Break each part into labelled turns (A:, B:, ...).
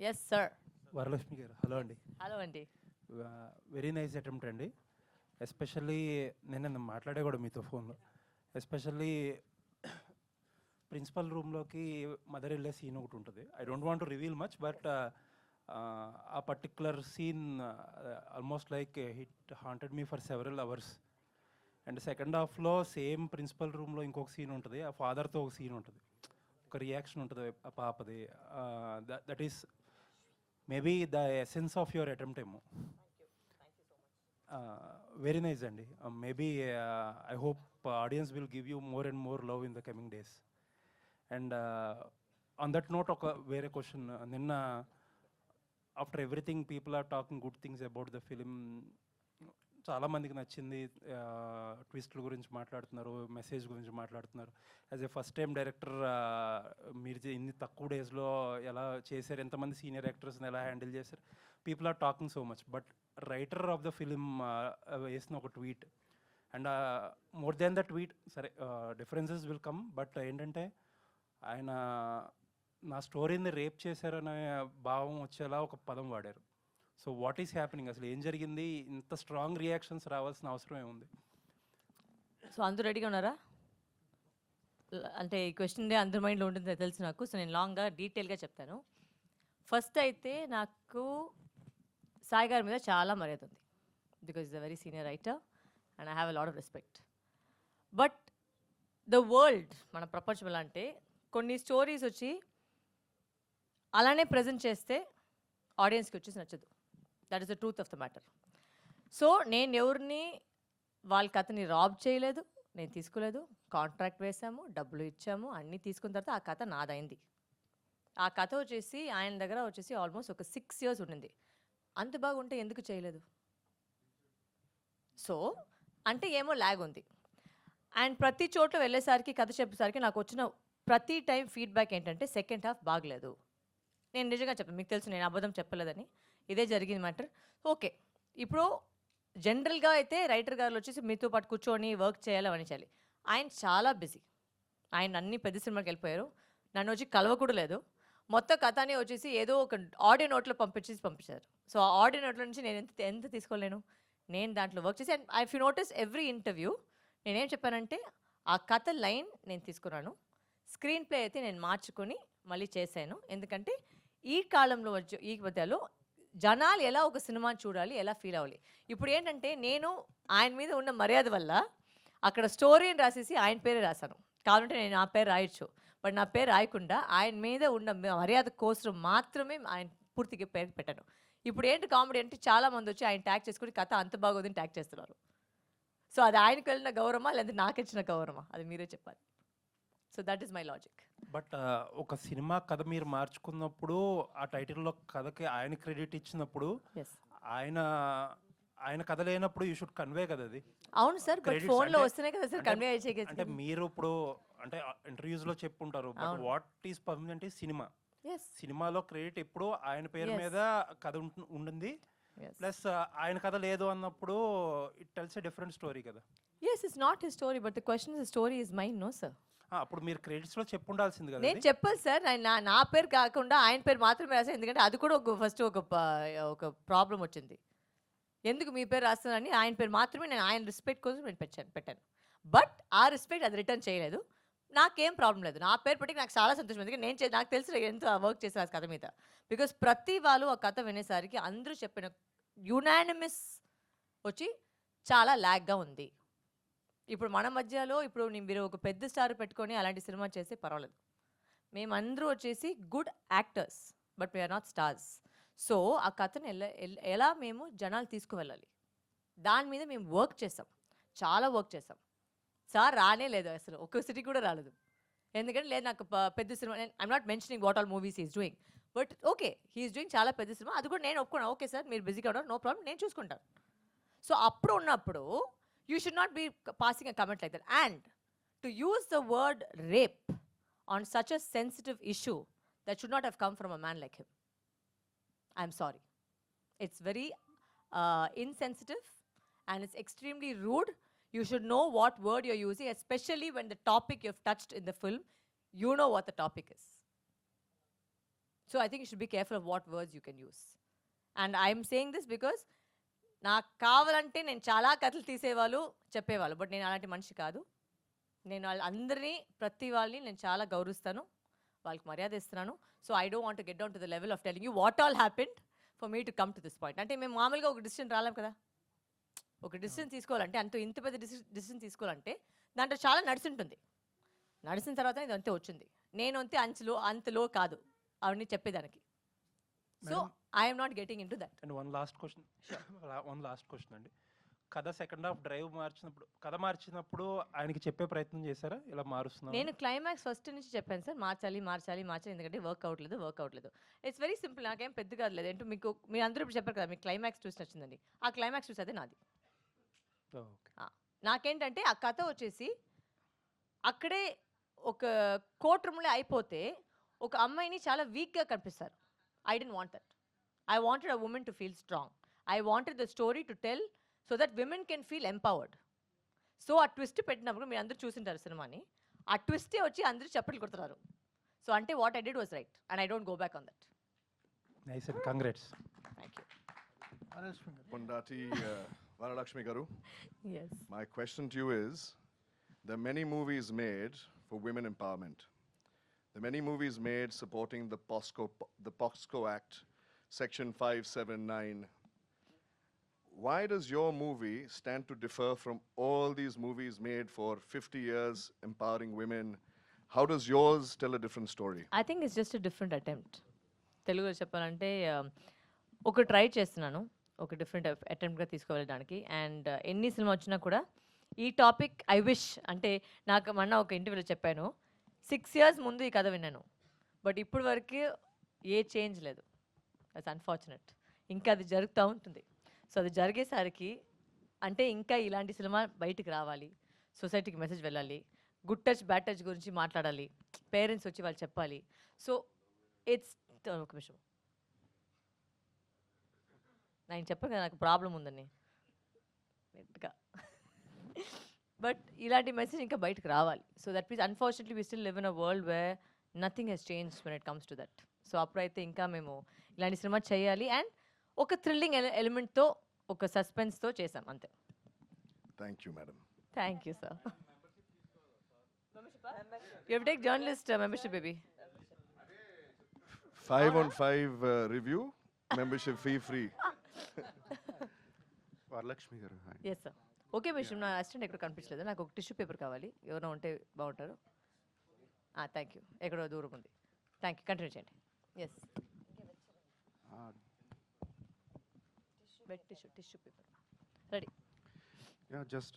A: Yes, sir.
B: Varalakshmi గారు hello అండి.
A: Hello, Andy.
B: Very nice attempt అండి. ఎస్పెషల్లీ నేను మాట్లాడే కూడా మీతో ఫోన్లో. ఎస్పెషల్లీ ప్రిన్సిపల్ రూమ్లోకి మదర్ వెళ్ళే సీన్ ఒకటి ఉంటుంది. I don't want to reveal much, but ఆ particular scene almost like hit haunted me for several hours. And second హాఫ్లో సేమ్ ప్రిన్సిపల్ రూమ్లో ఇంకొక సీన్ ఉంటుంది. ఆ ఫాదర్తో ఒక సీన్ ఉంటుంది, ఒక రియాక్షన్ ఉంటుంది ఆ పాపది. That is maybe the essence of your attempt ఏమో. వెరీ నైస్ అండి. Maybe I hope audience will give you more and more love in the coming days. And on that note ఒక వేరే question. నిన్న after everything people are talking good things about the film. చాలామందికి నచ్చింది. ట్విస్ట్ల గురించి మాట్లాడుతున్నారు, message గురించి మాట్లాడుతున్నారు. As a first time director మీరు ఇన్ని తక్కువ డేస్లో ఎలా చేశారు, ఎంతమంది సీనియర్ యాక్టర్స్ని ఎలా హ్యాండిల్ చేశారు, people are talking so much. But writer of the film వేసిన ఒక tweet, and more than the tweet, సరే డిఫరెన్సెస్ విల్ కమ్, బట్ ఏంటంటే ఆయన నా స్టోరీని రేప్ చేశారనే భావం వచ్చేలా ఒక పదం వాడారు. సో వాట్ ఈస్ హ్యాపెనింగ్, అసలు ఏం జరిగింది, ఇంత స్ట్రాంగ్ రియాక్షన్స్ రావాల్సిన అవసరం ఏముంది?
A: సో అందరూ రెడీగా ఉన్నారా? అంటే ఈ క్వశ్చన్ అందరి మైండ్లో ఉంటుందో తెలుసు నాకు. సో నేను లాంగ్గా డీటెయిల్గా చెప్తాను. ఫస్ట్ అయితే నాకు సాయి గారి మీద చాలా మర్యాద ఉంది, because is a very senior writer and I have a lot of respect. But the world, మన ప్రపంచం ఎలా అంటే, కొన్ని స్టోరీస్ వచ్చి అలానే ప్రజెంట్ చేస్తే ఆడియన్స్కి వచ్చేసి నచ్చదు. That is the truth of the matter. So నేను ఎవరిని వాళ్ళ కథని రాబ్ చేయలేదు, నేను తీసుకోలేదు. కాంట్రాక్ట్ వేసాము, డబ్బులు ఇచ్చాము, అన్నీ తీసుకున్న తర్వాత ఆ కథ నాదైంది. ఆ కథ వచ్చేసి ఆయన దగ్గర వచ్చేసి ఆల్మోస్ట్ ఒక 6 years ఉండింది. అంత బాగుంటే ఎందుకు చేయలేదు? సో అంటే ఏమో ల్యాగ్ ఉంది. అండ్ ప్రతి చోట్ల వెళ్ళేసరికి, కథ చెప్పేసరికి నాకు వచ్చిన ప్రతి టైం ఫీడ్బ్యాక్ ఏంటంటే సెకండ్ హాఫ్ బాగలేదు. నేను నిజంగా చెప్పాను, మీకు తెలుసు నేను అబద్ధం చెప్పలేదని. ఇదే జరిగింది మ్యాటర్. ఓకే, ఇప్పుడు జనరల్గా అయితే రైటర్ గారు వచ్చేసి మీతో పాటు కూర్చొని వర్క్ చేయాలి, అవన్నీ చేయాలి. ఆయన చాలా బిజీ. ఆయన అన్ని పెద్ద సినిమాకి వెళ్ళిపోయారు. నన్ను వచ్చి కలవ కూడా లేదు. మొత్తం కథని వచ్చేసి ఏదో ఒక ఆడియో నోట్లో పంపించారు. సో ఆ ఆడియో నోట్ల నుంచి నేను ఎంత తీసుకోలేను. నేను దాంట్లో వర్క్ చేసి, and I you notice every interview నేనేం చెప్పానంటే, ఆ కథ లైన్ నేను తీసుకున్నాను, స్క్రీన్ ప్లే అయితే నేను మార్చుకొని మళ్ళీ చేశాను. ఎందుకంటే ఈ కాలంలో వచ్చే ఈ మధ్యలో జనాలు ఎలా ఒక సినిమాని చూడాలి, ఎలా ఫీల్ అవ్వాలి. ఇప్పుడు ఏంటంటే నేను ఆయన మీద ఉన్న మర్యాద వల్ల అక్కడ స్టోరీని రాసేసి ఆయన పేరే రాశాను. కావాలంటే నేను నా పేరు రాయొచ్చు, బట్ నా పేరు రాయకుండా ఆయన మీద ఉన్న మర్యాద కోసం మాత్రమే ఆయన పూర్తిగా పేరు పెట్టాను. ఇప్పుడు ఏంటి కామెడీ అంటే, చాలామంది వచ్చి ఆయన ట్యాగ్ చేసుకుని కథ అంత బాగోదని ట్యాగ్ చేస్తున్నారు. సో అది ఆయనకు వెళ్ళిన గౌరవమా, లేదా నాకు ఇచ్చిన గౌరవమా, అది మీరే చెప్పాలి. So that is my logic.
B: But ఒక సినిమా కథ మీరు మార్చుకున్నప్పుడు, ఆ టైటిల్లో కథకి ఆయన క్రెడిట్ ఇచ్చినప్పుడు,
A: ఎస్
B: ఆయన కథ లేనప్పుడు యూ షుడ్ కన్వే కదా అది.
A: అవును సార్, బట్
B: Credits
A: ఫోన్లో
B: అంటే-
A: వస్తేనే కదా సార్ కన్వే
B: అంటే
A: చేయగలిగింది.
B: మీరు ఇప్పుడు అంటే ఇంటర్వ్యూస్లో చెప్పుంటారు, బట్
A: అవును.
B: What is permanent is cinema.
A: Yes
B: సినిమాలో క్రెడిట్ ఎప్పుడు ఆయన పేరు
A: Yes.
B: మీద కథ ఉంటుంది.
A: ఎస్
B: ప్లస్ ఆయన కథ లేదు అన్నప్పుడు it tells a different story కదా.
A: Yes it's not his story, but the question is story is mine. No sir,
B: అప్పుడు మీరు క్రెడిట్స్లో చెప్పుండాల్సింది కదా.
A: నేను చెప్పాలి సార్. నా పేరు కాకుండా ఆయన పేరు మాత్రమే రాశాను. ఎందుకంటే అది కూడా ఫస్ట్ ఒక ప్రాబ్లం వచ్చింది. ఎందుకు మీ పేరు రాస్తానని ఆయన పేరు మాత్రమే, నేను ఆయన రెస్పెక్ట్ కోసం నేను పెట్టాను. బట్ ఆ రెస్పెక్ట్ అది రిటర్న్ చేయలేదు. నాకేం ప్రాబ్లం లేదు, నా పేరు పెట్టి నాకు చాలా సంతోషం. ఎందుకంటే నాకు తెలిసి ఎంత వర్క్ చేశాను ఆ కథ మీద. బికాస్ ప్రతి వాళ్ళు ఆ కథ వినేసరికి అందరూ చెప్పిన యునానిమస్ వచ్చి చాలా ల్యాగ్గా ఉంది. ఇప్పుడు మన మధ్యలో ఇప్పుడు మీరు ఒక పెద్ద స్టార్ పెట్టుకొని అలాంటి సినిమా చేస్తే పర్వాలేదు. మేమందరూ వచ్చేసి good actors, but we're not stars. So ఆ కథను ఎలా మేము జనాలు తీసుకువెళ్ళాలి, దాని మీద మేము వర్క్ చేసాం, చాలా వర్క్ చేసాం. సార్ రానే లేదు, అసలు ఒక్క సిటీ కూడా రాలేదు. ఎందుకంటే లేదు నాకు పెద్ద cinema, I'm not mentioning what all movies is doing, but okay he's doing చాలా పెద్ద సినిమా, అది కూడా నేను ఒప్పుకున్నాను. ఓకే సార్ మీరు బిజీగా ఉన్నారు, నో ప్రాబ్లం, నేను చూసుకుంటాను. సో అప్పుడు ఉన్నప్పుడు you should not be passing a comment like that. And to use the word rape on such a sensitive issue that should not have come from a man like him. I'm sorry, it's very insensitive and it's extremely rude. You should know what word you're using, especially when the topic you've touched in the film, you know what the topic is. So I think you should be careful of what words you can use. And I'm saying this because నాకు కావాలంటే నేను చాలా కథలు తీసేవాళ్ళు చెప్పేవాళ్ళు, but నేను అలాంటి మనిషి కాదు. నేను వాళ్ళందరినీ ప్రతి వాళ్ళని నేను చాలా గౌరవిస్తాను, వాళ్ళకి మర్యాద ఇస్తున్నాను. So I don't want to get down to the level of telling you what all happened for me to come to this point. అంటే మేము మామూలుగా ఒక డిసిషన్ రాలేం కదా. ఒక డిసిషన్ తీసుకోవాలంటే ఇంత పెద్ద డిసిషన్ తీసుకోవాలంటే దాంట్లో చాలా నడిచింటుంది. నడిచిన తర్వాత ఇది అంతే వచ్చింది. నేను అంతే అంతలో కాదు అవన్నీ చెప్పేదానికి. So I'm not getting in to that.
B: And one last question అండి. కథ సెకండ్ హాఫ్ డ్రైవ్ మార్చినప్పుడు ఆయనకి చెప్పే ప్రయత్నం చేశారా ఇలా మారుస్తున్నాను?
A: నేను క్లైమాక్స్ ఫస్ట్ నుంచి చెప్పాను సార్, మార్చాలి ఎందుకంటే వర్క్ అవట్లేదు. ఇట్స్ వెరీ సింపుల్, నాకేం పెద్ద కాదు లేదు. అంటే మీరు అందరూ ఇప్పుడు చెప్పారు కదా మీకు క్లైమాక్స్ చూసి నచ్చిందండి. ఆ క్లైమాక్స్ చూసి అదే నాది. నాకేంటంటే ఆ కథ వచ్చేసి అక్కడే ఒక కోర్ట్ రూమ్లో అయిపోతే ఒక అమ్మాయిని చాలా వీక్గా కనిపిస్తారు. I don't want that. I wanted a women to feel strong. I wanted the story to tell so that women can feel empowered. So ఆ ట్విస్ట్ పెట్టినప్పుడు మీరు అందరూ చూసింటారు సినిమాని, ఆ ట్విస్టే వచ్చి అందరూ చప్పట్లు కొడుతున్నారు. సో అంటే what I did was right and I don't go back on that.
B: Nice and congrats.
A: Thank you.
C: Pondati Varalakshmi Garu,
A: Yes.
C: my question to you is, there are many movies made for women empowerment. There are many movies made supporting the POSCO Act, Section 579. Why does your movie stand to differ from all these movies made for 50 years empowering women? How does yours tell a different story?
A: I think it's just a different attempt. తెలుగులో చెప్పాలంటే ఒక try చేస్తున్నాను, ఒక different అటెంప్ట్గా తీసుకువెళ్ళడానికి. And ఎన్ని cinema వచ్చినా కూడా ఈ టాపిక్ ఐ విష్ అంటే నాకు మొన్న ఒక ఇంటర్వ్యూలో చెప్పాను, 6 years ముందు ఈ కథ విన్నాను, బట్ ఇప్పుడు వరకు ఏ చేంజ్ లేదు. That's unfortunate. ఇంకా అది జరుగుతూ ఉంటుంది. సో అది జరిగేసరికి అంటే ఇంకా ఇలాంటి సినిమా బయటికి రావాలి, సొసైటీకి మెసేజ్ వెళ్ళాలి, గుడ్ టచ్ బ్యాడ్ టచ్ గురించి మాట్లాడాలి, పేరెంట్స్ వచ్చి వాళ్ళు చెప్పాలి. సో ఇట్స్ ఒక విషయం నేను చెప్పాను కదా నాకు ప్రాబ్లం ఉందని నెట్గా, బట్ ఇలాంటి మెసేజ్ ఇంకా బయటకు రావాలి. So that means unfortunately we still live in a world where nothing has change when it comes to that. So అప్పుడైతే ఇంకా మేము ఇలాంటి సినిమా చేయాలి అండ్ ఒక థ్రిల్లింగ్ ఎలిమెంట్తో ఒక సస్పెన్స్తో చేసాం అంతే.
C: Thank you, madam.
A: Thank you sir. You have take journalist membership baby.
C: 5 on 5 review, membership fee free.
D: Varalakshmi గారు, హాయ్.
A: Yes sir. ఓకే విషయం, నా అసిస్టెంట్ ఎక్కడ కనిపించలేదు, నాకు ఒక టిష్యూ పేపర్ కావాలి, ఎవరైనా ఉంటే బాగుంటారు. థ్యాంక్ యూ, ఎక్కడో దూరం ఉంది. థ్యాంక్ యూ, కంటిన్యూ చేయండి. Yes, bed tissue paper ready.
D: Just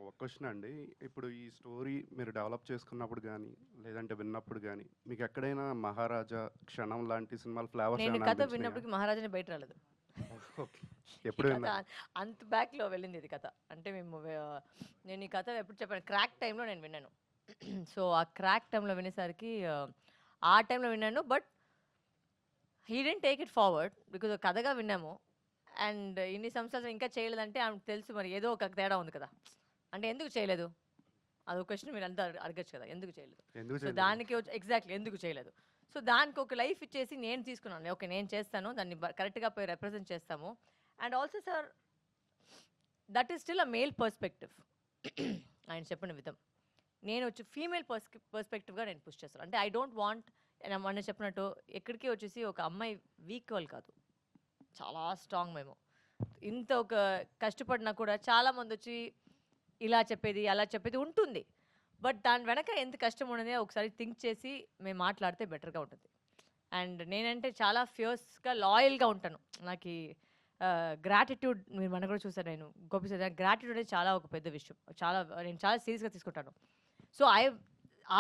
D: ఒక క్వశ్చన్ అండి. ఇప్పుడు ఈ స్టోరీ మీరు డెవలప్ చేసుకున్నప్పుడు కానీ లేదంటే విన్నప్పుడు కానీ మీకు ఎక్కడైనా మహారాజా, క్షణం లాంటి సినిమాలు ఫ్లేవర్స్
A: నేను కథ విన్నప్పటికి మహారాజాని బయట రాలేదు.
D: ఓకే, ఎప్పుడు
A: అంత బ్యాక్లో వెళ్ళింది ఇది కథ. అంటే నేను ఈ కథ ఎప్పుడు చెప్పాను, క్రాక్ టైంలో నేను విన్నాను. సో ఆ క్రాక్ టైంలో వినేసరికి ఆ టైంలో విన్నాను, but he didn't take it forward because కథగా విన్నాము. అండ్ ఇన్ని సంవత్సరాలు ఇంకా చేయలేదంటే ఆమెకు తెలుసు మరి ఏదో ఒక తేడా ఉంది కదా. అంటే ఎందుకు చేయలేదు అదొక క్వశ్చన్ మీరు అంతా అడగచ్చు కదా, ఎందుకు చేయలేదు. సో దానికి ఎగ్జాక్ట్లీ ఎందుకు చేయలేదు. సో దానికి ఒక లైఫ్ ఇచ్చేసి నేను తీసుకున్నాను, ఓకే నేను చేస్తాను, దాన్ని కరెక్ట్గా పోయి రిప్రజెంట్ చేస్తాము. And also sir that is still a male perspective. ఆయన చెప్పిన విధం నేను వచ్చి ఫీమేల్ పర్స్పెక్టివ్గా నేను పుష్ చేస్తాను. అంటే ఐ డోంట్ వాంట్, మొన్న చెప్పినట్టు ఎక్కడికి వచ్చేసి ఒక అమ్మాయి వీక్ వాళ్ళు కాదు, చాలా స్ట్రాంగ్. మేము ఇంత ఒక కష్టపడినా కూడా చాలామంది వచ్చి ఇలా చెప్పేది అలా చెప్పేది ఉంటుంది, బట్ దాని వెనక ఎంత కష్టం ఉన్నది ఒకసారి థింక్ చేసి మేము మాట్లాడితే బెటర్గా ఉంటుంది. అండ్ నేనంటే చాలా ఫియర్స్గా లాయల్గా ఉంటాను. నాకు గ్రాటిట్యూడ్ మీరు మన కూడా చూసాను, నేను గోపిసారి గ్రాటిట్యూడ్ అనేది చాలా ఒక పెద్ద విషయం, నేను చాలా సీరియస్గా తీసుకుంటాను. సో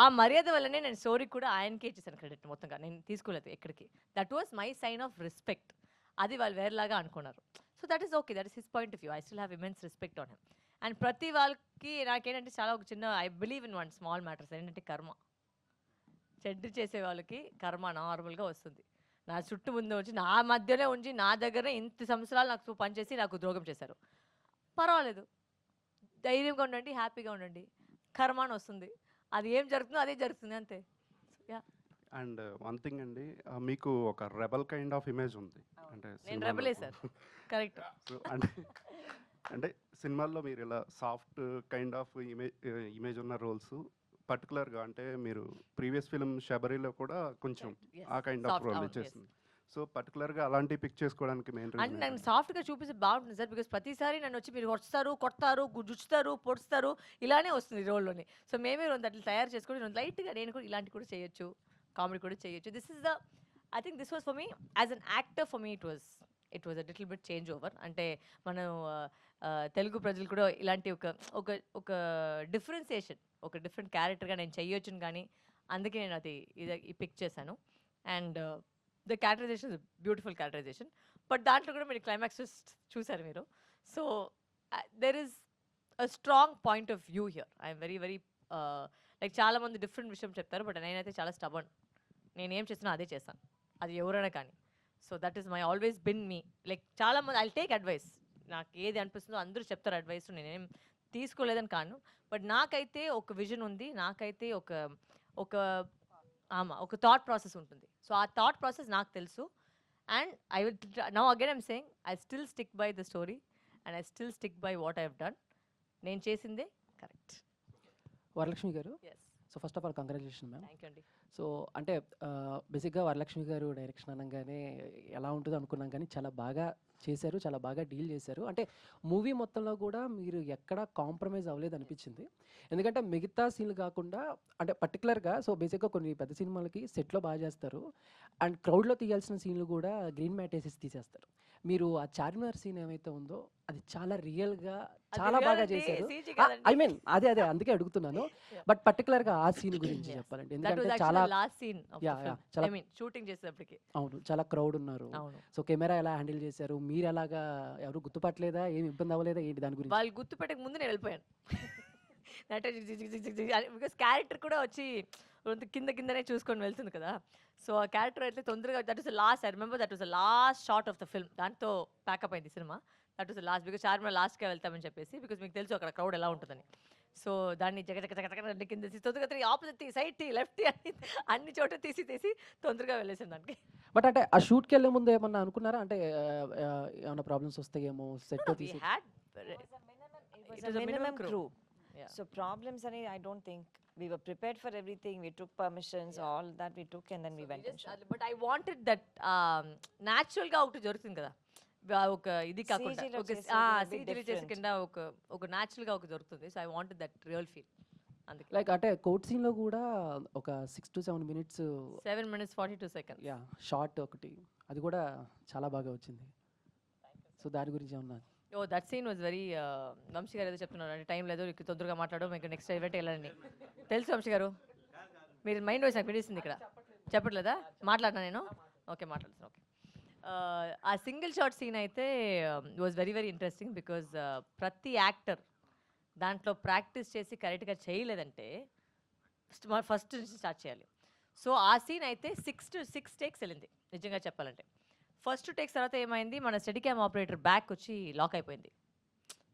A: ఆ మర్యాద వల్లనే నేను స్టోరీ కూడా ఆయనకే ఇచ్చేసాను క్రెడిట్, మొత్తంగా నేను తీసుకోలేదు ఎక్కడికి. That was my sign of respect. అది వాళ్ళు వేరేలాగా అనుకున్నారు. So that is okay, that is his point of view. I still have immense respect on him. And ప్రతి వాళ్ళకి నాకేంటంటే చాలా ఒక చిన్న I believe in one small matters, ఏంటంటే కర్మ. చెడ్డ చేసే వాళ్ళకి కర్మ నార్మల్గా వస్తుంది. నా చుట్టూ ముందు వచ్చి నా మధ్యలో ఉంచి నా దగ్గర ఇంత సంవత్సరాలు నాకు పనిచేసి నాకు ద్రోహం చేశారు. పర్వాలేదు, ధైర్యంగా ఉండండి, హ్యాపీగా ఉండండి, కర్మాని వస్తుంది, అది ఏం జరుగుతుందో అదే జరుగుతుంది అంతే.
D: అండ్ వన్ థింగ్ అండి, మీకు ఒక రెబల్ కైండ్ ఆఫ్ ఇమేజ్ ఉంది. అంటే
A: నేను రెబలే సార్. కరెక్ట్.
D: సో అంటే సినిమాల్లో మీరు ఇలా సాఫ్ట్ కైండ్ ఆఫ్ ఇమేజ్ ఉన్న రోల్స్ పర్టికులర్గా, అంటే మీరు ప్రీవియస్ ఫిల్మ్ శబరిలో కూడా కొంచెం ఆ కైండ్ ఆఫ్
A: Soft,
D: రోల్
A: అవును,
D: చేస్తుంది. సో పర్టికులర్గా అలాంటివి పిక్ చేసుకోవడానికి మెయిన్
A: అంటే
D: రీజన్
A: నన్ను సాఫ్ట్గా చూపిస్తే బాగుంటుంది సార్. బికాస్ ప్రతిసారి నన్ను వచ్చి మీరు వస్తారు, కొడతారు, జుచ్చుతారు, పొడుస్తారు, ఇలానే వస్తుంది రోల్లోని. సో మేమే రెండు అట్లా తయారు చేసుకొని లైట్గా నేను కూడా ఇలాంటి కూడా చేయొచ్చు, కామెడీ కూడా చేయొచ్చు. This is the I think this was for me as an actor. For me it was a little bit change over. అంటే మనం తెలుగు ప్రజలు కూడా ఇలాంటి ఒక ఒక ఒక డిఫరెన్సియేషన్, ఒక డిఫరెంట్ క్యారెక్టర్గా నేను చెయ్యొచ్చును. కానీ అందుకే నేను అది ఇది పిక్ చేశాను. And the characterisation is beautiful characterisation. But దాంట్లో కూడా మీరు క్లైమాక్స్ చూసారు మీరు. So there is a strong point of view here. I'm very very like చాలామంది డిఫరెంట్ విషయం చెప్తారు, బట్ నేనైతే చాలా స్టబర్న్. నేనేం చేసినా అదే చేస్తాను, అది ఎవరైనా కానీ. So that is my always been me. Like చాలామంది ఐ టేక్ అడ్వైస్, నాకు ఏది అనిపిస్తుందో అందరూ చెప్తారు అడ్వైస్, నేనేం తీసుకోలేదని కాను. బట్ నాకైతే ఒక విజన్ ఉంది, నాకైతే ఒక ఒక ఒక థాట్ ప్రాసెస్ ఉంటుంది. సో ఆ థాట్ ప్రాసెస్ నాకు తెలుసు. And I will now again I'm saying I still stick by the story and I still stick by what I have done. నేను చేసిందే correct.
E: Varalakshmi garu,
A: yes,
E: so first of all congratulation ma'am.
A: Thank you అండి.
E: So అంటే బేసిక్గా వరలక్ష్మి గారు direction అనగానే ఎలా ఉంటుందో అనుకున్నాం, కానీ చాలా బాగా చేశారు, చాలా బాగా డీల్ చేశారు. అంటే మూవీ మొత్తంలో కూడా మీరు ఎక్కడా కాంప్రమైజ్ అవ్వలేదు అనిపించింది. ఎందుకంటే మిగతా సీన్లు కాకుండా అంటే పర్టికులర్గా సో బేసిక్గా కొన్ని పెద్ద సినిమాలకి సెట్లో బాగా చేస్తారు, అండ్ క్రౌడ్లో తీయాల్సిన సీన్లు కూడా గ్రీన్ మ్యాట్ వేసేసి తీసేస్తారు. మీరు ఆ చార్మినార్ సీన్ ఏమైతే ఉందో అది చాలా రియల్గా చాలా బాగా చేశారు. ఐ మీన్ అదే అందుకే అడుగుతున్నాను. బట్ పర్టికులర్గా ఆ సీన్ గురించి చెప్పాలంటే, ఎందుకంటే చాలా
A: లాస్ట్ సీన్
E: చాలా
A: ఐ మీన్ షూటింగ్ చేసేటప్పటికి.
E: అవును, చాలా క్రౌడ్ ఉన్నారు.
A: అవును,
E: సో కెమెరా ఎలా హ్యాండిల్ చేశారు, మీరు ఎలాగా, ఎవరు గుర్తుపట్టలేదా, ఏమి ఇబ్బంది అవ్వలేదా ఏంటి దాని గురించి?
A: వాళ్ళు గుర్తుపెట్టక ముందు నేను వెళ్ళిపోయాను. బికాస్ క్యారెక్టర్ కూడా వచ్చి కిందనే చూసుకొని వెళ్తుంది కదా. సో ఆ క్యారెక్టర్ అయితే తొందరగా that is last. I remember that was the last shot of the film. దాంతో ప్యాకప్ అయింది cinema. That was the last, because Charminar లాస్ట్గా వెళ్తామని చెప్పేసి, బికాస్ మీకు తెలుసు అక్కడ క్రౌడ్ ఎలా ఉంటుందని. సో దాన్ని జగ కింద తొందరగా ఆపోజిట్ సైడ్ లెఫ్ట్ అన్ని చోట్ల తీసి తొందరగా వెళ్ళేసాను దానికి.
E: బట్ అంటే ఆ షూట్కి వెళ్ళే ముందు ఏమన్నా అనుకున్నారా, అంటే ఏమన్నా ప్రాబ్లమ్స్ వస్తాయేమో సెట్
A: We
E: తీసి?
A: had
F: It was a minimum crew.
A: Yeah.
F: So problems, I don't think we were prepared for everything. We took permissions, all that we took, and then we went and shot.
A: But I wanted that natural గా ఒకటి జరుగుతుంది కదా, ఒక ఇది కాకుండా
F: CG లో
A: ఒక
F: చేసేది a bit
A: సీజీలు
F: different.
A: చేసుకుండా ఒక న్యాచురల్ గా ఒక దొరుకుతుంది. So I wanted that real feel. అందుకే
E: లైక్ అంటే కోర్ట్ సీన్లో కూడా ఒక 6 to 7 minutes
A: 7 minutes 42 seconds.
E: Yeah short ఒకటి, అది కూడా చాలా బాగా వచ్చింది. సో దాని గురించి ఏమన్నా?
A: Oh that scene was very Vamsi garu ఏదో చెప్తున్నారు, అంటే టైం లేదు ఇక్కడ తొందరగా మాట్లాడడం, మీకు నెక్స్ట్ ఈవెంట్ వెళ్ళండి. తెలుసు వంశీ గారు, మీరు మైండ్ వాయిస్ నాకు వినిపిస్తుంది ఇక్కడ. చెప్పట్లేదా? మాట్లాడినా నేను? ఓకే మాట్లాడుతాను. ఓకే, ఆ సింగిల్ షాట్ సీన్ అయితే was very very interesting. Because ప్రతి యాక్టర్ దాంట్లో ప్రాక్టీస్ చేసి కరెక్ట్గా చేయలేదంటే ఫస్ట్ నుంచి స్టార్ట్ చేయాలి. సో ఆ సీన్ అయితే 6 takes వెళ్ళింది నిజంగా చెప్పాలంటే. ఫస్ట్ టేక్స్ తర్వాత ఏమైంది, మన స్టడీ క్యామ్ ఆపరేటర్ బ్యాక్ వచ్చి లాక్ అయిపోయింది.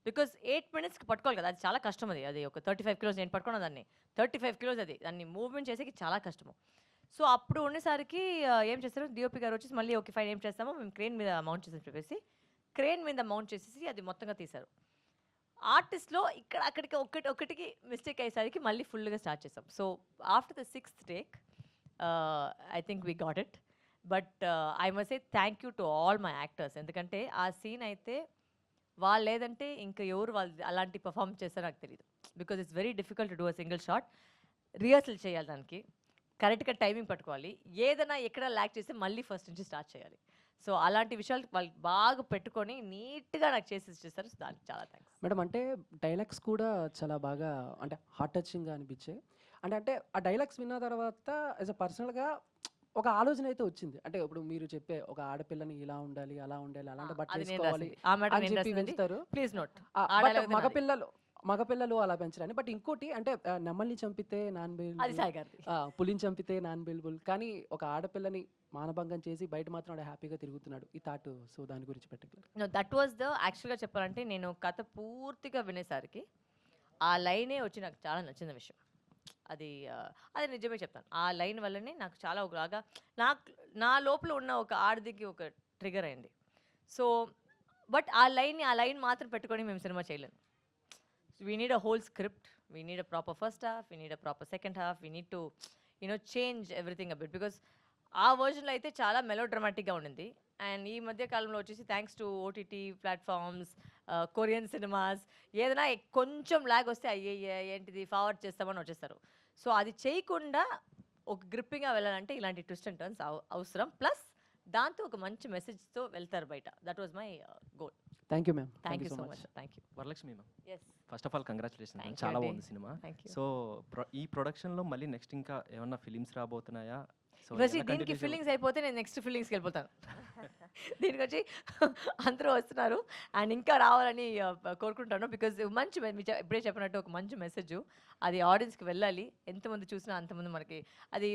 A: బికాజ్ 8 minutesకి పట్టుకోవాలి కదా, అది చాలా కష్టం. అది ఒక 35 kilos నేను పట్టుకున్నా దాన్ని, 35 kilos అది దాన్ని మూవ్మెంట్ చేసేకి చాలా కష్టము. సో అప్పుడు ఉండేసరికి ఏం చేస్తారు, డిఓపి గారు వచ్చేసి మళ్ళీ ఓకే ఫైన్ ఏం చేస్తామో మేము క్రేన్ మీద మౌంట్ చేసి చెప్పేసి క్రేన్ మీద మౌంట్ చేసేసి అది మొత్తంగా తీశారు. ఆర్టిస్ట్లో ఇక్కడ అక్కడికి ఒకటికి మిస్టేక్ అయ్యేసరికి మళ్ళీ ఫుల్గా స్టార్ట్ చేసాం. So after the 6th take I think we got it. But I must say thank you to all my actors. ఎందుకంటే ఆ సీన్ అయితే వాళ్ళు లేదంటే ఇంకా ఎవరు వాళ్ళు అలాంటి పర్ఫామ్ చేస్తారో నాకు తెలియదు. Because it's very difficult to do a single shot. Rehearsal చేయాలి, దానికి కరెక్ట్గా టైమింగ్ పట్టుకోవాలి, ఏదైనా ఎక్కడ ల్యాక్ చేస్తే మళ్ళీ ఫస్ట్ నుంచి స్టార్ట్ చేయాలి. సో అలాంటి విషయాలు వాళ్ళు బాగా పెట్టుకొని నీట్గా నాకు చేసి ఇచ్చేస్తారు. సో దానికి చాలా థ్యాంక్స్
E: మేడం. అంటే డైలాగ్స్ కూడా చాలా బాగా అంటే హార్ట్ టచింగ్గా అనిపించాయి. అంటే ఆ డైలాగ్స్ విన్న తర్వాత యాజ్ అ పర్సనల్గా ఒక ఆలోచన అయితే వచ్చింది. అంటే ఇప్పుడు మీరు చెప్పే ఒక ఆడపిల్లని ఇలా ఉండాలి, అలా ఉండాలి, అలాంటి బట్టలు వేసుకోవాలి అని చెప్పి పెంచుతారు.
A: Please note.
E: మగపిల్లలు అలా పెంచరని. బట్ ఇంకోటి అంటే నెమ్మల్ని చంపితే నాన్
A: అది
E: బెయిల్,
A: సాయి గారిది.
E: పులిని చంపితే నాన్ బెయిలబుల్, కానీ ఒక ఆడపిల్లని మానభంగం చేసి బయట మాత్రం ఆడ హ్యాపీగా తిరుగుతున్నాడు ఈ థాట్. సో దాని గురించి particular
A: know that was the యాక్చువల్గా చెప్పాలంటే నేను కథ పూర్తిగా వినేసరికి ఆ లైనే వచ్చి నాకు చాలా నచ్చిన విషయం. అది అది నిజమే చెప్తాను. ఆ లైన్ వల్లనే నాకు చాలా ఒకలాగా నా లోపల ఉన్న ఒక ఆడదికి ఒక ట్రిగర్ అయింది. సో బట్ ఆ లైన్ మాత్రం పెట్టుకొని మేము సినిమా చేయలేము. We need a whole script, we need a proper first half, we need a proper second half, we need to change everything a bit. Because ఆ వర్జన్లో అయితే చాలా మెలో డ్రమాటిక్గా ఉండింది. అండ్ ఈ మధ్య కాలంలో వచ్చేసి thanks to OTT platforms, Korean cinemas, ఏదైనా కొంచెం లాగ్ వస్తే అయ్యే ఏంటిది ఫార్వర్డ్ చేస్తామని వచ్చేస్తారు. సో అది చేయకుండా ఒక గ్రిప్పింగ్గా వెళ్ళాలంటే ఇలాంటి ట్విస్ట్ అండ్ టర్న్స్ అవసరం. ప్లస్ దాంతో ఒక మంచి మెసేజ్తో వెళ్తారు బయట. That was my goal.
E: Thank you ma'am.
A: Thank you so much. Thank you.
G: Varalakshmi ma'am,
A: yes,
G: first of all congratulation,
A: Thank you
G: చాలా
A: అండి.
G: బాగుంది సినిమా.
A: Thank you.
G: సో ఈ ప్రొడక్షన్లో మళ్ళీ నెక్స్ట్ ఇంకా ఏమన్నా ఫిలిమ్స్ రాబోతున్నాయా? సో
A: ఫస్ట్ దీనికి ఫీలింగ్స్ అయిపోతే నేను నెక్స్ట్ ఫీలింగ్స్కి వెళ్ళిపోతాను. దీనికి వచ్చి అందరూ వస్తున్నారు అండ్ ఇంకా రావాలని కోరుకుంటాను. బికాజ్ మంచి ఇప్పుడే చెప్పినట్టు ఒక మంచి మెసేజ్ అది ఆడియన్స్కి వెళ్ళాలి. ఎంతమంది చూసినా అంతమంది మనకి అది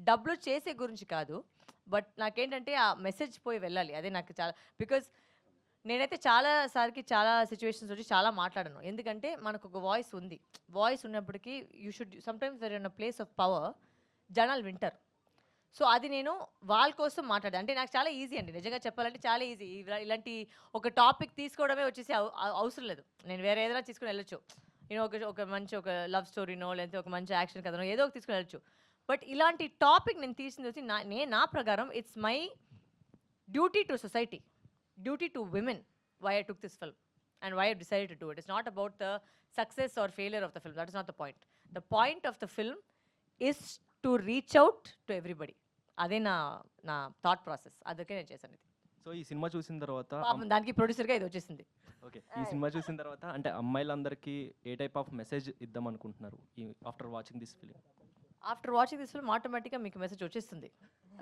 A: డబ్బులు చేసే గురించి కాదు, బట్ నాకేంటంటే ఆ మెసేజ్ పోయి వెళ్ళాలి. అదే నాకు చాలా, బికాజ్ నేనైతే చాలా సిచ్యువేషన్స్ వచ్చి చాలా మాట్లాడాను. ఎందుకంటే మనకు ఒక వాయిస్ ఉంది. వాయిస్ ఉన్నప్పటికీ you should sometimes there in a place of power, జనాలు వింటారు. సో అది నేను వాళ్ళ కోసం మాట్లాడాను. అంటే నాకు చాలా ఈజీ అండి, నిజంగా చెప్పాలంటే చాలా ఈజీ. ఇలాంటి ఒక టాపిక్ తీసుకోవడమే వచ్చేసి అవసరం లేదు. నేను వేరే ఏదైనా తీసుకుని వెళ్ళొచ్చు. ఒక మంచి ఒక లవ్ స్టోరీనో లేకపోతే ఒక మంచి యాక్షన్ కథనో ఏదో ఒక తీసుకుని వెళ్ళొచ్చు. బట్ ఇలాంటి టాపిక్ నేను తీసింది వచ్చి నా ప్రకారం it's my duty to society, duty to women, why I took this film and why I decided to do it. It's not about the success or failure of the film. That is not the point. The point of the film is to reach out to everybody. అదే నా thought process. అదొకే నేను చేశాను ఇది.
G: So ఈ cinema చూసిన తర్వాత
A: పాపం దానికి ప్రొడ్యూసర్గా ఇది వచ్చేసింది.
G: ఓకే, ఈ సినిమా చూసిన తర్వాత అంటే అమ్మాయిలందరికీ ఏ టైప్ ఆఫ్ మెసేజ్ ఇద్దాం అనుకుంటున్నారు after watching this film?
A: After watching this film ఆటోమేటిక్గా మీకు మెసేజ్ వచ్చేస్తుంది.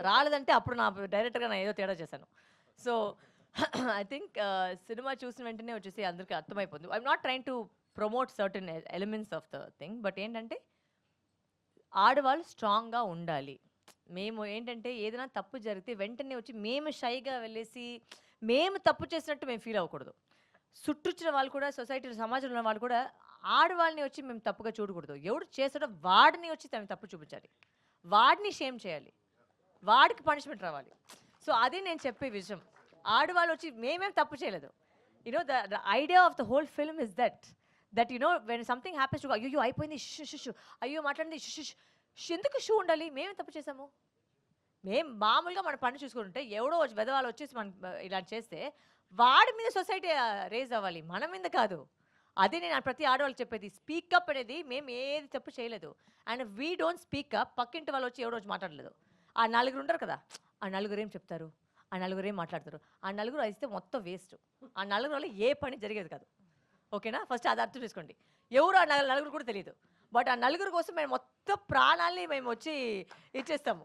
A: రాలేదంటే అప్పుడు నా డైరెక్టర్గా నేను ఏదో తేడా చేశాను. సో ఐ థింక్ సినిమా చూసిన వెంటనే వచ్చేసి అందరికీ అర్థమైపోతుంది. I'm not train to promote certain elements of the thing, but ఏంటంటే ఆడవాళ్ళు స్ట్రాంగ్గా ఉండాలి. మేము ఏంటంటే ఏదైనా తప్పు జరిగితే వెంటనే వచ్చి మేము షైగా వెళ్ళేసి మేము తప్పు చేసినట్టు మేము ఫీల్ అవ్వకూడదు. చుట్టూచ్చిన వాళ్ళు కూడా, సొసైటీలో సమాజంలో ఉన్న వాళ్ళు కూడా ఆడవాళ్ళని వచ్చి మేము తప్పుగా చూడకూడదు. ఎవడు చేసాడో వాడిని వచ్చి తను తప్పు చూపించాలి, వాడిని షేమ్ చేయాలి, వాడికి పనిష్మెంట్ రావాలి. సో అది నేను చెప్పే విషయం. ఆడవాళ్ళు వచ్చి మేమేం తప్పు చేయలేదు. The idea of the whole film is that when something happens to అయ్యో అయిపోయింది షు అయ్యో మాట్లాడింది షు ఎందుకు షూ ఉండాలి? మేమేం తప్పు చేసాము? మేము మామూలుగా మన పని చూసుకుంటుంటే ఎవడో వెధవాళ్ళు వచ్చేసి మనం ఇలా చేస్తే వాడి మీద సొసైటీ రేజ్ అవ్వాలి, మన మీద కాదు. అదే నేను ప్రతి ఆడవాళ్ళకి చెప్పేది. స్పీకప్ అనేది మేము ఏది తప్పు చేయలేదు. And we don't speak up. పక్కింటి వాళ్ళు వచ్చి ఎవడో వచ్చి మాట్లాడలేదు. ఆ నలుగురు ఉంటారు కదా, ఆ నలుగురు ఏం చెప్తారు, ఆ నలుగురు ఏం మాట్లాడతారు, ఆ నలుగురు అయితే మొత్తం వేస్ట్. ఆ నలుగురు వల్ల ఏ పని జరిగేది కాదు. ఓకేనా? ఫస్ట్ అది అర్థం చేసుకోండి. ఎవరు ఆ నలుగురు కూడా తెలియదు, బట్ ఆ నలుగురు కోసం మేము మొత్తం ప్రాణాలని మేము వచ్చి ఇచ్చేస్తాము.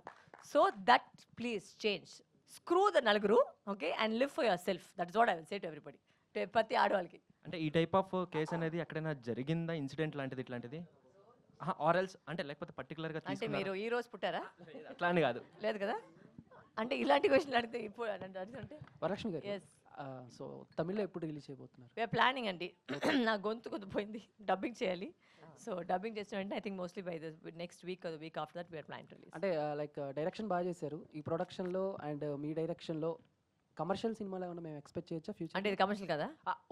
A: So that please change, screw the నలుగురు, okay, and live for yourself. That is what I will say to everybody, ప్రతి ఆడవాళ్ళకి.
G: అంటే ఈ టైప్ ఆఫ్ కేసు అనేది ఎక్కడైనా జరిగిందా, ఇన్సిడెంట్ లాంటిది ఇట్లాంటిది? ఆర్ఎల్స్ అంటే లేకపోతే పర్టికులర్గా
A: అంటే మీరు ఈ రోజు పుట్టారా?
G: అట్లా అని కాదు.
A: లేదు కదా, అంటే ఇలాంటి క్వశ్చన్ అడిగితే ఇప్పుడు అంటే
E: వరలక్ష్మి గారు,
A: ఎస్,
E: సో తమిళ్లో ఎప్పుడు రిలీజ్ చేయబోతున్నారు?
A: వీఆర్ ప్లానింగ్ అండి. నా గొంతు కొద్ది పోయింది, డబ్బింగ్ చేయాలి. సో డబ్బింగ్ చేసిన వెంటనే I think mostly by the next week or the week after that we're planning to release.
E: అంటే లైక్ డైరెక్షన్ బాగా చేశారు ఈ ప్రొడక్షన్లో, అండ్ మీ డైరెక్షన్లో కమర్షియల్ సినిమాలు ఏమన్నా మేము ఎక్స్పెక్ట్ చేయొచ్చా ఫ్యూచర్?
A: అంటే ఇది కమర్షియల్ కదా?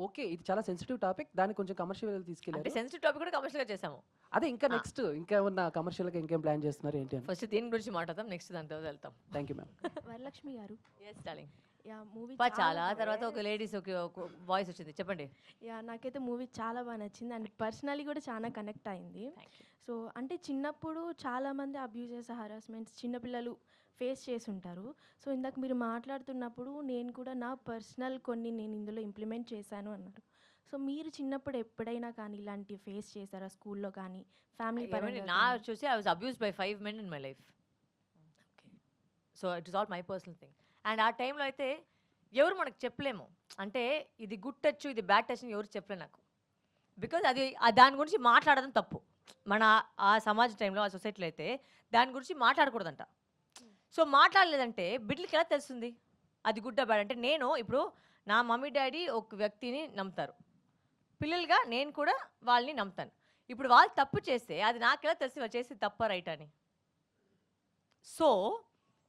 E: ఓకే, ఇది చాలా సెన్సిటివ్ టాపిక్, దాన్ని కొంచెం కమర్షియల్
A: అంటే
E: తీసుకెళ్ళారు.
A: సెన్సిటివ్ టాపిక్ కూడా కమర్షియల్గా చేసాము.
E: అదే ఇంకా నెక్స్ట్ ఇంకా ఏమన్నా కమర్షియల్గా ఇంకేం ప్లాన్ చేస్తున్నారు ఏంటి అని?
A: ఫస్ట్ దీని గురించి మాట్లాడతాం, నెక్స్ట్ దాని తర్వాత వెళ్తాం.
E: Thank you ma'am.
H: Varalakshmi garu,
A: yes darling.
H: Yeah movie
A: చాలా తర్వాత ఒక లేడీస్ ఒక వాయిస్ వచ్చింది, చెప్పండి.
H: యా నాకైతే మూవీ చాలా బాగా నచ్చింది అండ్ పర్సనలీ కూడా చాలా కనెక్ట్ అయింది.
A: Thank you.
H: సో అంటే చిన్నప్పుడు చాలామంది అబ్యూజెస్, హరాస్మెంట్స్ చిన్నపిల్లలు ఫేస్ చేసి ఉంటారు. సో ఇందాక మీరు మాట్లాడుతున్నప్పుడు నేను కూడా నా పర్సనల్ కొన్ని నేను ఇందులో ఇంప్లిమెంట్ చేశాను అన్నారు. సో మీరు చిన్నప్పుడు ఎప్పుడైనా కానీ ఇలాంటి ఫేస్ చేశారా, స్కూల్లో కానీ ఫ్యామిలీ పరంగా
A: నా
H: కానీ?
A: చూసి I was abused by 5 men in my life. So it is all my personal thing. And ఆ టైంలో అయితే ఎవరు మనకు చెప్పలేము, అంటే ఇది గుడ్ టచ్ ఇది బ్యాడ్ టచ్ అని ఎవరు చెప్పలేము నాకు. బికాజ్ అది దాని గురించి మాట్లాడడం తప్పు. మన ఆ సమాజ టైంలో, ఆ సొసైటీలో అయితే దాని గురించి మాట్లాడకూడదంట. సో మాట్లాడలేదంటే బిడ్డలకి ఎలా తెలుస్తుంది అది గుడ్డా బ్యాడ్? అంటే నేను ఇప్పుడు నా మమ్మీ డాడీ ఒక వ్యక్తిని నమ్ముతారు, పిల్లలుగా నేను కూడా వాళ్ళని నమ్ముతాను. ఇప్పుడు వాళ్ళు తప్పు చేస్తే అది నాకెలా తెలిసి వాళ్ళు చేసి తప్ప రైట్ అని. So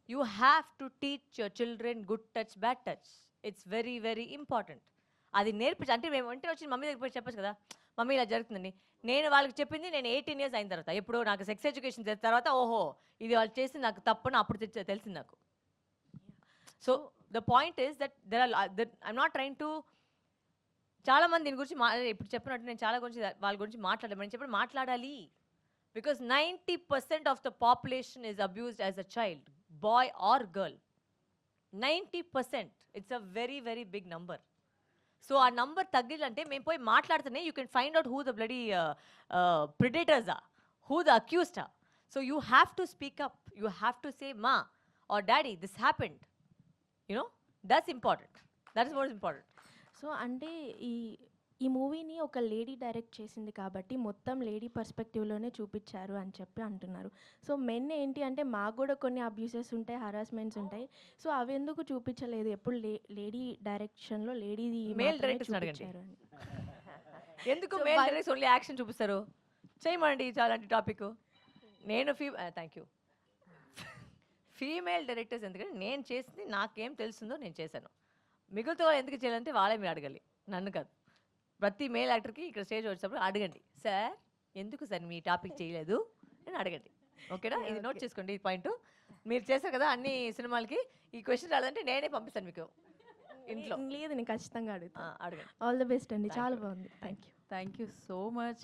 A: you have to teach your children good touch bad touch. It's very very important. అది నేర్పించి అంటే మేము వెంటనే వచ్చి మమ్మీ దగ్గర పోయి చెప్పచ్చు కదా, మమ్మీ ఇలా జరుగుతుందండి. నేను వాళ్ళకి చెప్పింది నేను 18 years అయిన తర్వాత, ఎప్పుడు నాకు సెక్స్ ఎడ్యుకేషన్ చేసిన తర్వాత ఓహో ఇది వాళ్ళు చేసి నాకు తప్పని అప్పుడు తెలిసింది నాకు. So the point is that I'm not train to, చాలా మంది దీని గురించి ఇప్పుడు చెప్పినట్టు నేను చాలా గురించి వాళ్ళ గురించి మాట్లాడాలి. నేను చెప్పిన మాట్లాడాలి because 90% of the population is abused as a child, boy or girl. 90%. It's a very very big number. So ఆ నంబర్ తగ్గిలంటే మేము పోయి మాట్లాడితేనే you can find out who the bloody predators are, who the accused are. So you have to speak up, you have to say ma or daddy this happened, you know that's important, that is most important.
H: So అంటే ఈ మూవీని ఒక lady direct చేసింది కాబట్టి మొత్తం lady పర్స్పెక్టివ్లోనే చూపించారు అని చెప్పి అంటున్నారు. సో మెన్ ఏంటి అంటే మాకు కూడా కొన్ని అబ్యూసెస్ ఉంటాయి, హరాస్మెంట్స్ ఉంటాయి. సో అవి ఎందుకు చూపించలేదు? ఎప్పుడు లేడీ డైరెక్షన్లో లేడీ
A: Male directors ని అడగండి.
H: చూపించారు అని.
A: ఎందుకు
H: So,
A: male
H: why-
A: directors only action చూపిస్తారు? చేయమండి చాలాంటి టాపిక్. నేను థ్యాంక్ యూ. ఫీమేల్ డైరెక్టర్స్ ఎందుకంటే నేను చేసింది నాకేం తెలుస్తుందో నేను చేశాను. మిగతా వాళ్ళు ఎందుకు చేయాలంటే వాళ్ళే మీరు అడగాలి, నన్ను కాదు. ప్రతి మేల్ యాక్టర్కి ఇక్కడ స్టేజ్ వచ్చినప్పుడు అడగండి, సార్ ఎందుకు సార్ మీ టాపిక్ చేయలేదు అని అడగండి. ఓకేనా? ఇది నోట్ చేసుకోండి ఈ పాయింట్. మీరు చేశారు కదా అన్ని సినిమాలకి, ఈ క్వశ్చన్ రాదంటే నేనే పంపిస్తాను మీకు ఇంట్లో.
H: లేదు, నేను ఖచ్చితంగా అడుగుతాను.
A: అడగండి.
H: ఆల్ ద బెస్ట్ అండి, చాలా బాగుంది. Thank you.
I: Thank you so much.